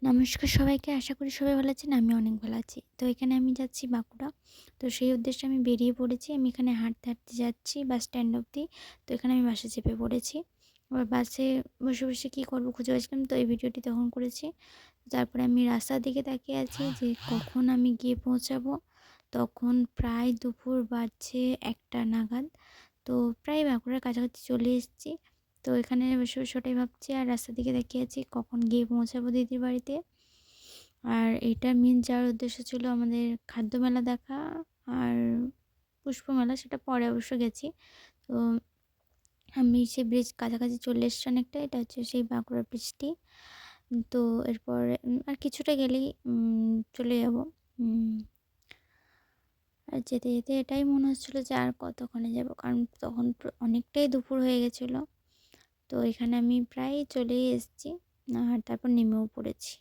নমস্কার সবাইকে। আশা করি সবাই ভালো আছেন। আমি অনেক ভালো আছি। তো এখানে আমি যাচ্ছি বাঁকুড়া। তো সেই উদ্দেশ্যে আমি বেরিয়ে পড়েছি। আমি এখানে হাঁটতে, হাঁটতে যাচ্ছি বাস স্ট্যান্ড অবধি। তো এখানে আমি বাসে চেপে পড়েছি। এবার বাসে বসে, বসে কী করব খুঁজে পাচ্ছিলাম, তো এই ভিডিওটি তখন করেছি। তারপরে আমি রাস্তার দিকে তাকিয়ে আছি যে কখন আমি গিয়ে পৌঁছাবো। তখন প্রায় দুপুর বাজছে ১টা নাগাদ। তো প্রায় বাঁকুড়ার কাছাকাছি চলে এসেছি। তো এখানে বসে, বসে ওটাই ভাবছি আর রাস্তার দিকে তাকিয়ে আছি কখন গিয়ে পৌঁছাবো দিদির বাড়িতে। আর এইটার মেন যাওয়ার উদ্দেশ্য ছিল আমাদের খাদ্য মেলা দেখা আর পুষ্প মেলা, সেটা পরে অবশ্য গেছি। তো আমি সেই ব্রিজ কাছাকাছি চলে এসেছি অনেকটা। এটা হচ্ছে সেই বাঁকুড়া ব্রিজটি। তো এরপর আর কিছুটা গেলেই চলে যাব। উম আর যেতে, যেতে এটাই মনে হচ্ছিল যে আর কতক্ষণে যাব। কারণ তখন অনেকটাই দুপুর হয়ে গেছিলো। তো এখানে আমি প্রায় চলেই এসেছি আর তারপর নেমেও পড়েছি।